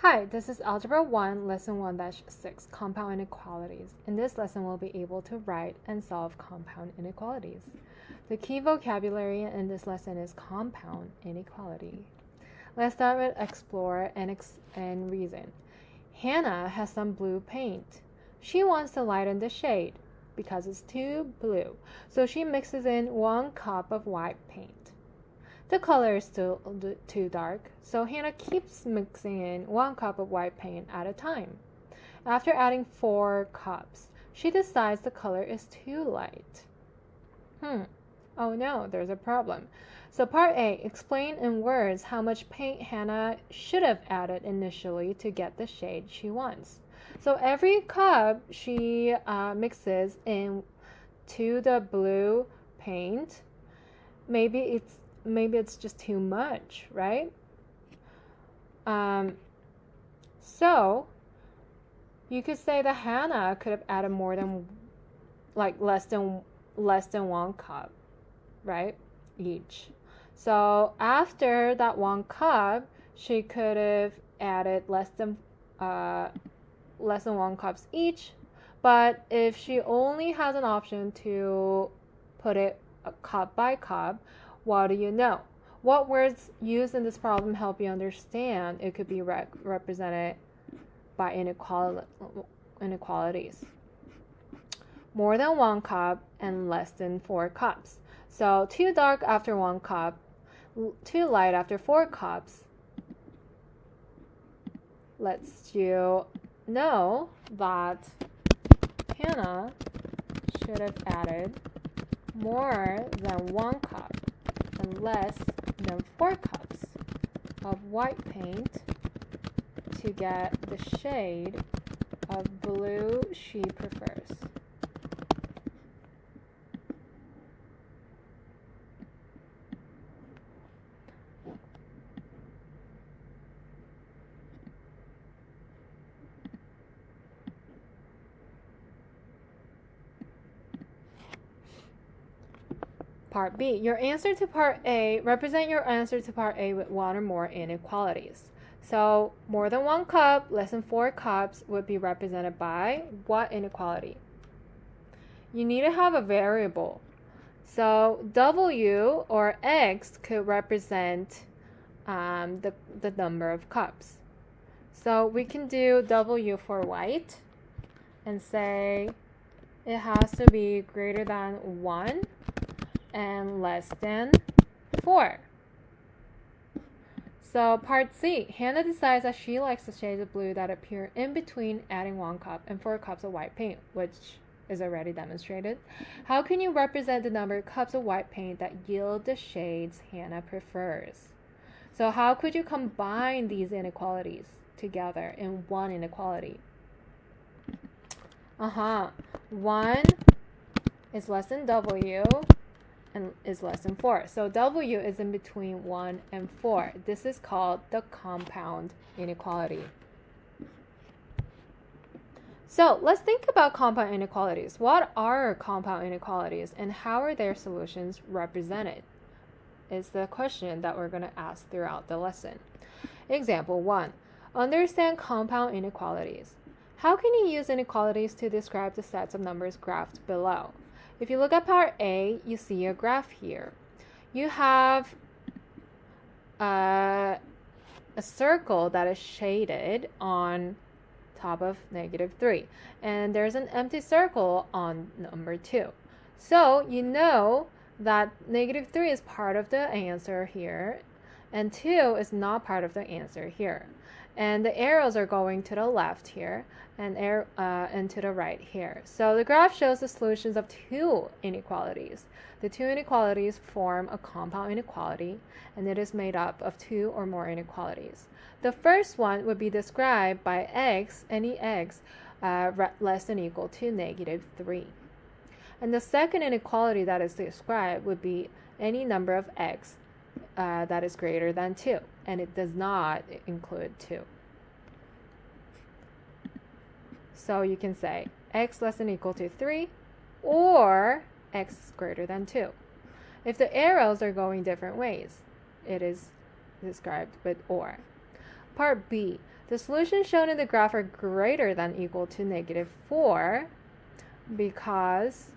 Hi, this is Algebra 1, Lesson 1-6, Compound Inequalities. In this lesson, we'll be able to write and solve compound inequalities. The key vocabulary in this lesson is compound inequality. Let's start with explore and reason. Hannah has some blue paint. She wants to lighten the shade because it's too blue, so she mixes in 1 cup of white paint. The color is still too dark, so Hannah keeps mixing in 1 cup of white paint at a time. After adding 4 cups, she decides the color is too light. Oh no, there's a problem. So part A, explain in words how much paint Hannah should have added initially to get the shade she wants. So every cup she mixes in to the blue paint, maybe it's just too much, right? So you could say that Hannah could have added more than less than 1 cup, right? Each. So after that 1 cup, she could have added less than 1 cups each. But if she only has an option to put it cup by cup, what do you know? What words used in this problem help you understand it could be represented by inequalities? More than 1 cup and less than 4 cups. So too dark after 1 cup, too light after 4 cups lets you know that Hannah should have added more than 1 cup and less than 4 cups of white paint to get the shade of blue she prefers. Part B. Your answer to Part A, represent your answer to Part A with 1 or more inequalities. So more than 1 cup, less than 4 cups would be represented by what inequality? You need to have a variable. So W or X could represent the number of cups. So we can do W for white and say it has to be greater than 1 and less than 4. So part C, Hannah decides that she likes the shades of blue that appear in between adding 1 cup and 4 cups of white paint, which is already demonstrated. How can you represent the number of cups of white paint that yield the shades Hannah prefers? So how could you combine these inequalities together in one inequality? 1 is less than W and is less than 4. So W is in between 1 and 4. This is called the compound inequality. So let's think about compound inequalities. What are compound inequalities and how are their solutions represented? Is the question that we're going to ask throughout the lesson. Example 1. Understand compound inequalities. How can you use inequalities to describe the sets of numbers graphed below? If you look at part A, you see a graph here. You have a circle that is shaded on top of -3, and there's an empty circle on number 2. So you know that -3 is part of the answer here, and 2 is not part of the answer here. And the arrows are going to the left here and to the right here. So the graph shows the solutions of 2 inequalities. The 2 inequalities form a compound inequality, and it is made up of 2 or more inequalities. The first one would be described by x, any x, less than or equal to -3. And the second inequality that is described would be any number of x that is greater than 2, and it does not include 2. So you can say x less than or equal to 3 or x is greater than 2. If the arrows are going different ways, it is described with or. Part B. The solutions shown in the graph are greater than or equal to -4 because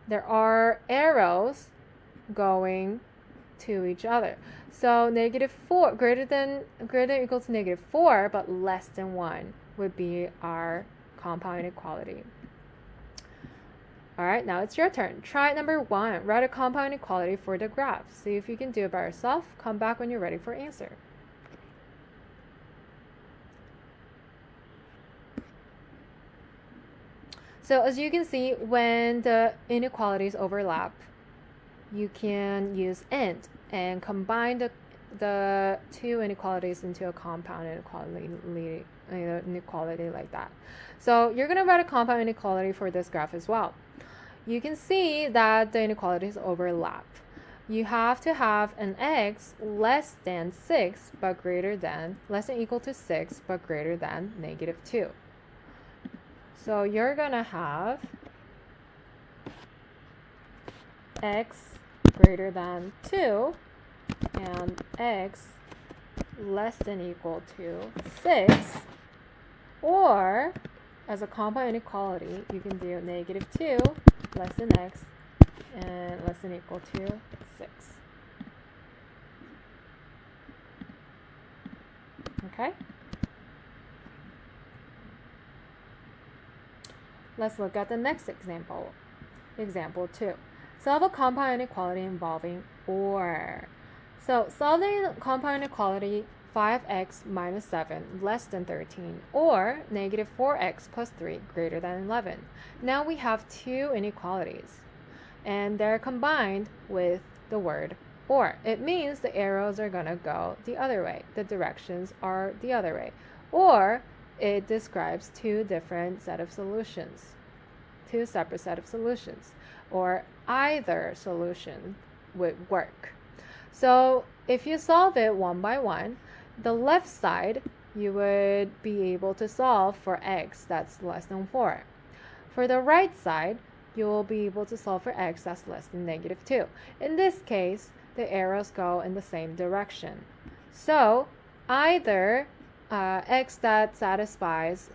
there are arrows going to each other. So -4 greater than or equal to -4 but less than 1 would be our compound inequality. All right, now it's your turn. Try number 1. Write a compound inequality for the graph. See if you can do it by yourself. Come back when you're ready for answer. So as you can see, when the inequalities overlap, you can use and combine the two inequalities into a compound inequality like that. So you're going to write a compound inequality for this graph as well. You can see that the inequalities overlap. You have to have an x less than 6 but greater than, less than or equal to 6 but greater than -2. So you're going to have x greater than 2 and x less than or equal to 6, or as a compound inequality, you can do -2 less than x and less than or equal to 6. Okay? Let's look at the next example. Example 2. Solve a compound inequality involving or. So solving the compound inequality 5x minus 7 less than 13 or -4x plus 3 greater than 11. Now we have two inequalities and they're combined with the word or. It means the arrows are going to go the other way. The directions are the other way. Or it describes two different set of solutions, two separate set of solutions, or either solution would work. So if you solve it one by one, the left side you would be able to solve for x that's less than 4. For the right side, you will be able to solve for x that's less than -2. In this case, the arrows go in the same direction. So either x that satisfies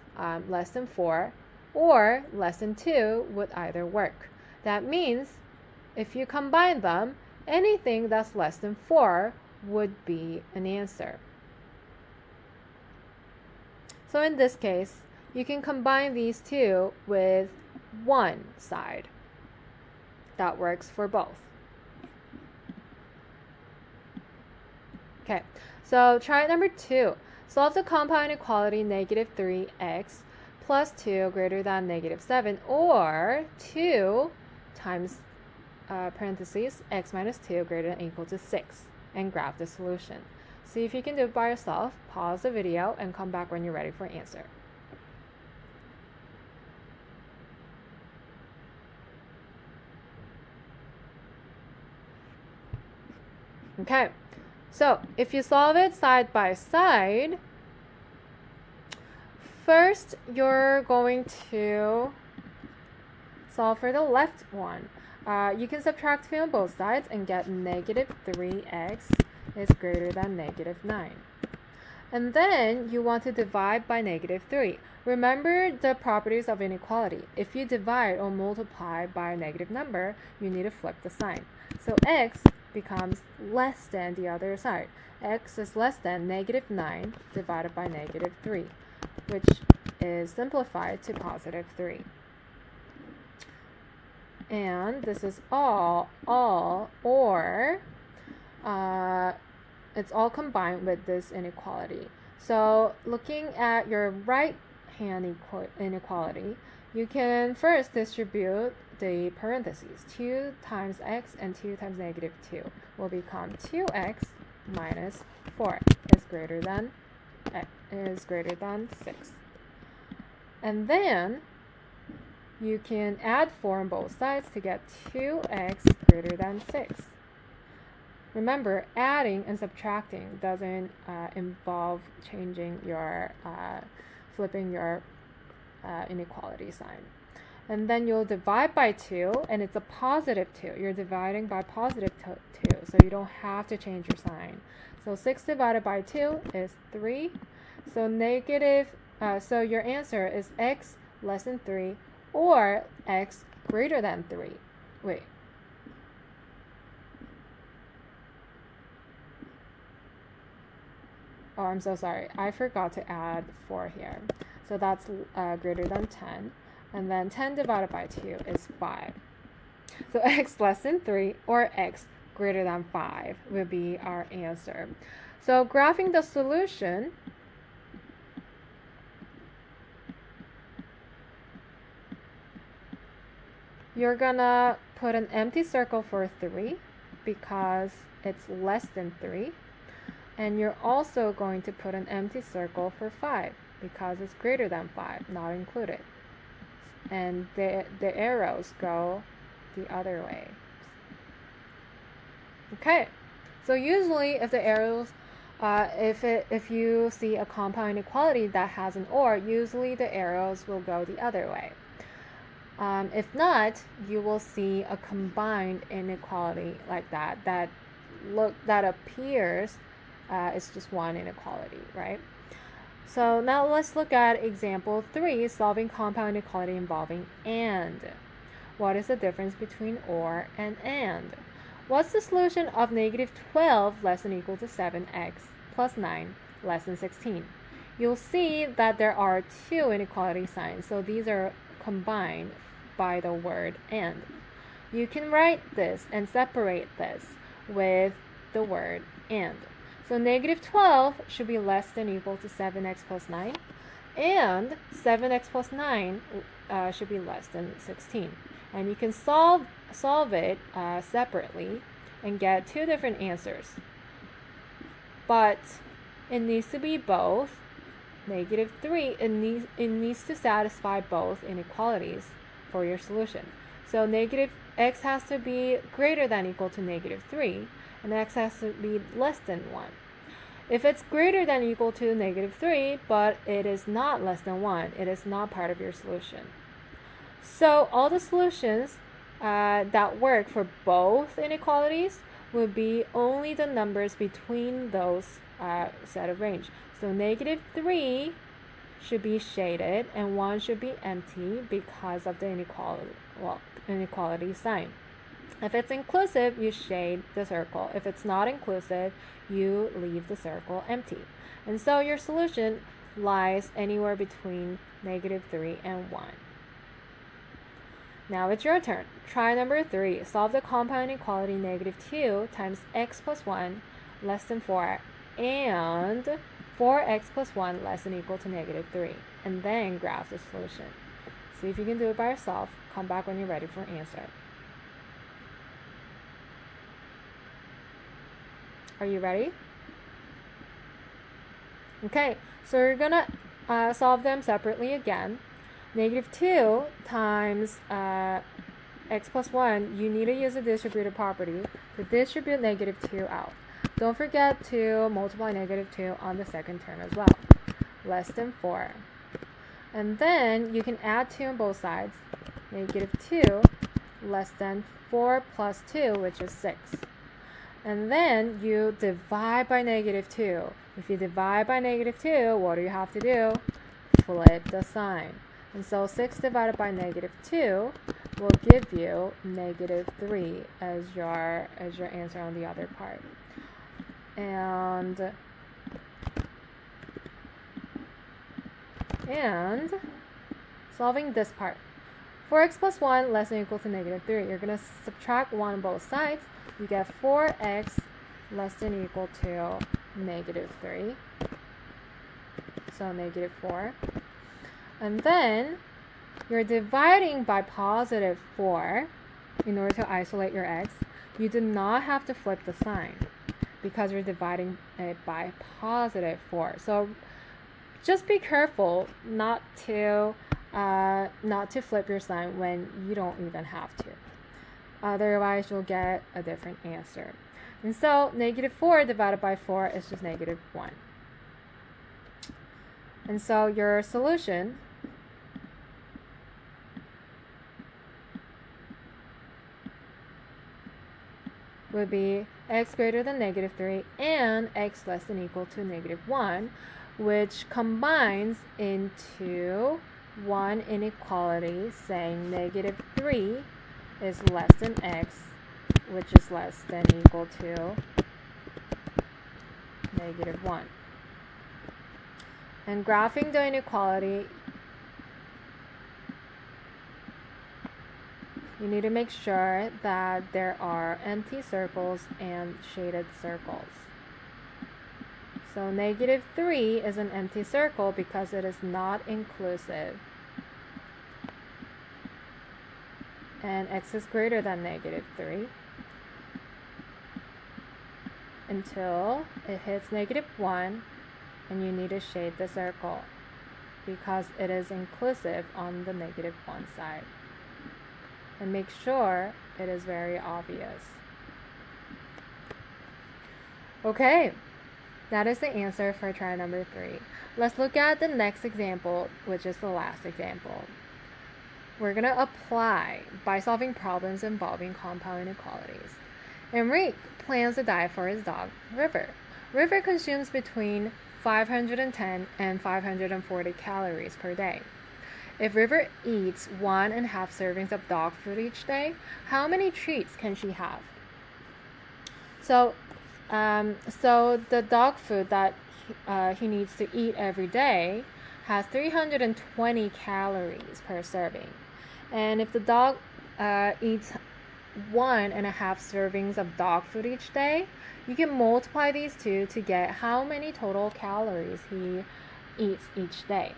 less than 4 or less than 2 would either work. That means if you combine them, anything that's less than 4 would be an answer. So in this case, you can combine these two with one side. That works for both. Okay, so try number 2. Solve the compound inequality -3x plus 2 greater than -7 or 2 times parentheses x minus 2 greater than or equal to 6 and graph the solution. See if you can do it by yourself. Pause the video and come back when you're ready for answer. Okay, so if you solve it side by side, first you're going to solve for the left one. You can subtract 2 on both sides and get -3x is greater than -9. And then you want to divide by -3. Remember the properties of inequality. If you divide or multiply by a negative number, you need to flip the sign. So x becomes less than the other side. X is less than -9 divided by -3, which is simplified to +3. And this is all, or it's all combined with this inequality. So looking at your right hand inequality, you can first distribute the parentheses. 2 times x and 2 times -2 will become 2x minus 4 is greater than 6. And then you can add 4 on both sides to get 2x greater than 6. Remember, adding and subtracting doesn't involve changing your, flipping your inequality sign. And then you'll divide by 2, and it's a +2. You're dividing by +2, so you don't have to change your sign. sign. So 6 divided by 2 is 3. So so your answer is x less than 3 or x greater than 3. Wait. Oh, I'm so sorry. I forgot to add 4 here. So that's greater than 10. And then 10 divided by 2 is 5. So x less than 3 or x greater than 5 will be our answer. So graphing the solution, you're gonna put an empty circle for 3 because it's less than 3. And you're also going to put an empty circle for 5 because it's greater than 5, not included. And the arrows go the other way. Okay, so usually if the arrows, if you see a compound inequality that has an or, usually the arrows will go the other way. If not, you will see a combined inequality like that appears it's just one inequality, right? So now let's look at example 3, solving compound inequality involving and. What is the difference between or and and? What's the solution of negative 12 less than or equal to 7x plus 9 less than 16? You'll see that there are two inequality signs, so these are combined by the word and. You can write this and separate this with the word and. So negative 12 should be less than or equal to 7x plus 9, and 7x plus 9 should be less than 16. And you can solve it separately and get two different answers. But it needs to be both. Negative 3, it needs to satisfy both inequalities for your solution. So negative x has to be greater than or equal to negative 3, and x has to be less than 1. If it's greater than or equal to negative 3, but it is not less than 1, it is not part of your solution. So all the solutions that work for both inequalities would be only the numbers between those set of range. So negative 3 should be shaded and 1 should be empty because of the inequality sign. If it's inclusive, you shade the circle. If it's not inclusive, you leave the circle empty. And so your solution lies anywhere between negative 3 and 1. Now it's your turn. Try number 3. Solve the compound inequality negative 2 times x plus 1 less than 4 and 4x plus 1 less than or equal to negative 3. And then graph the solution. See if you can do it by yourself. Come back when you're ready for an answer. Are you ready? Okay, so you're gonna solve them separately again. Negative 2 times x plus 1, you need to use the distributive property to distribute negative 2 out. Don't forget to multiply negative 2 on the second term as well. Less than 4. And then you can add 2 on both sides. Negative 2 less than 4 plus 2, which is 6. And then you divide by negative 2. If you divide by negative 2, what do you have to do? Flip the sign. And so 6 divided by negative 2 will give you negative 3 as your answer on the other part. And solving this part. For x plus 1 less than or equal to negative 3, you're going to subtract 1 on both sides. You get 4x less than or equal to negative 3. So negative 4. And then you're dividing by positive 4 in order to isolate your x. You do not have to flip the sign because you're dividing it by positive 4. So just be careful not to flip your sign when you don't even have to. Otherwise, you'll get a different answer. And so negative 4 divided by 4 is just negative 1. And so your solution would be x greater than negative 3 and x less than equal to negative 1, which combines into one inequality saying negative 3 is less than x, which is less than equal to negative 1. And graphing the inequality, you need to make sure that there are empty circles and shaded circles. So negative 3 is an empty circle because it is not inclusive. And x is greater than negative 3 until it hits negative 1, and you need to shade the circle because it is inclusive on the negative 1 side. And make sure it is very obvious. Okay, that is the answer for try number 3. Let's look at the next example, which is the last example. We're going to apply by solving problems involving compound inequalities. Enrique plans to diet for his dog, River. River consumes between 510 and 540 calories per day. If River eats 1.5 servings of dog food each day, how many treats can she have? So the dog food that he needs to eat every day has 320 calories per serving. And if the dog eats 1.5 servings of dog food each day, you can multiply these two to get how many total calories he eats each day.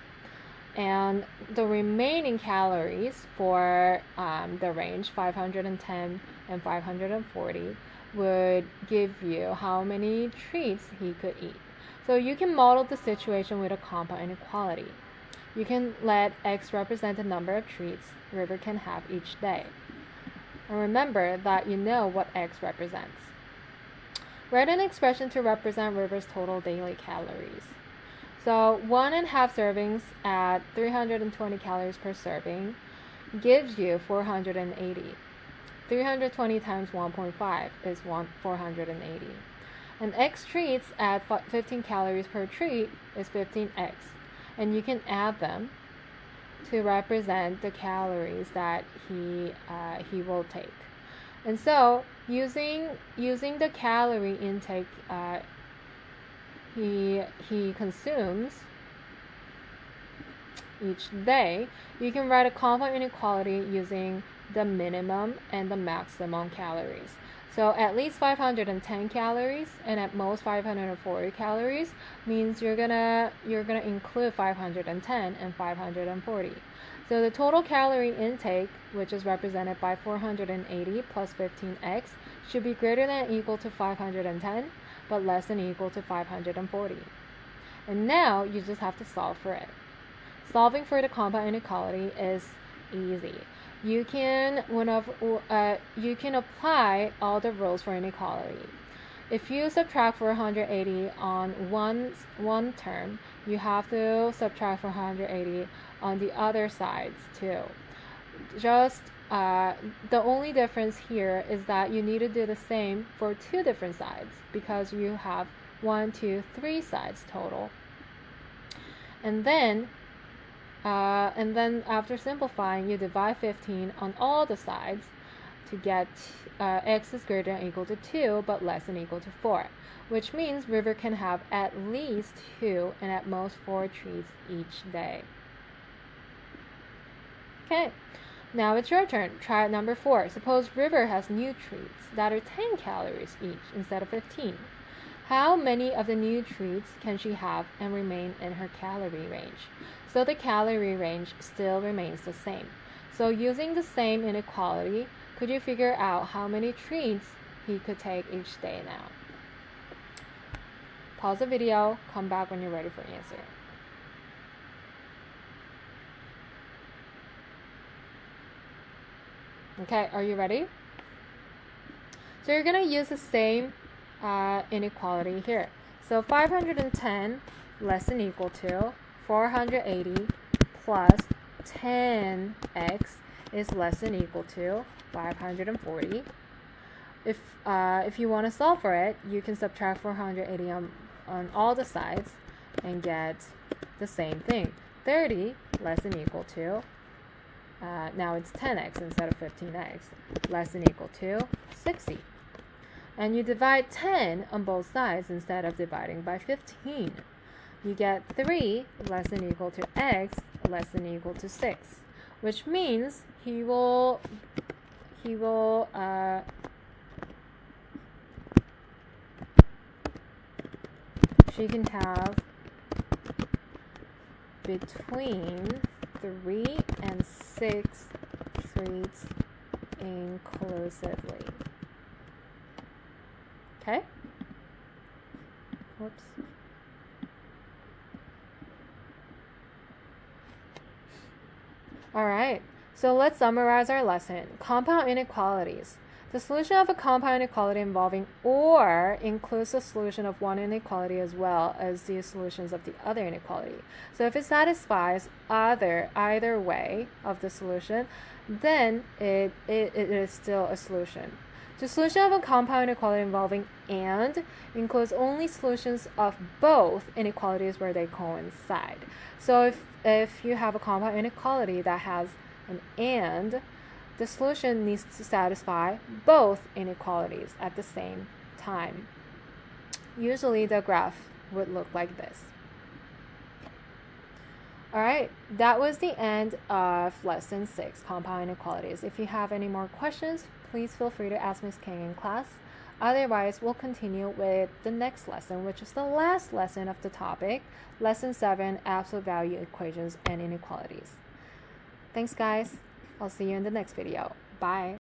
And the remaining calories for the range 510 and 540 would give you how many treats he could eat. So you can model the situation with a compound inequality. You can let x represent the number of treats River can have each day. And remember that you know what x represents. Write an expression to represent River's total daily calories. So 1.5 servings at 320 calories per serving gives you 480. 320 times 1.5 is 480. And x treats at 15 calories per treat is 15x. And you can add them to represent the calories that he will take. And so using the calorie intake he consumes each day, you can write a compound inequality using the minimum and the maximum calories. So at least 510 calories and at most 540 calories means you're gonna include 510 and 540. So the total calorie intake, which is represented by 480 plus 15x, should be greater than or equal to 510, but less than or equal to 540. And now you just have to solve for it. Solving for the compound inequality is easy. You can apply all the rules for inequality. If you subtract 480 on one term, you have to subtract 480 on the other sides too. Just the only difference here is that you need to do the same for two different sides because you have 1, 2, 3 sides total. And then after simplifying, you divide 15 on all the sides to get x is greater than or equal to 2 but less than or equal to 4, which means River can have at least 2 and at most 4 treats each day. Okay, now it's your turn. Try number 4. Suppose River has new treats that are 10 calories each instead of 15. How many of the new treats can she have and remain in her calorie range? So the calorie range still remains the same. So using the same inequality, could you figure out how many treats he could take each day now? Pause the video, come back when you're ready for answer. Okay, are you ready? So you're going to use the same inequality here. So 510 less than or equal to 480 plus 10x is less than or equal to 540. if you want to solve for it, you can subtract 480 on all the sides and get the same thing. 30 less than equal to, now it's 10x instead of 15x, less than equal to 60. And you divide 10 on both sides instead of dividing by 15. You get 3 less than equal to x less than equal to 6, which means she can have between 3 and 6 treats inclusively. Okay? Whoops. All right, so let's summarize our lesson. Compound inequalities. The solution of a compound inequality involving or includes the solution of one inequality as well as the solutions of the other inequality. So if it satisfies either way of the solution, then it is still a solution. The solution of a compound inequality involving and includes only solutions of both inequalities where they coincide. So if you have a compound inequality that has an and, the solution needs to satisfy both inequalities at the same time. Usually the graph would look like this. All right, that was the end of lesson 6, compound inequalities. If you have any more questions, please feel free to ask Ms. Kang in class. Otherwise, we'll continue with the next lesson, which is the last lesson of the topic, lesson 7, absolute value equations and inequalities. Thanks, guys. I'll see you in the next video. Bye.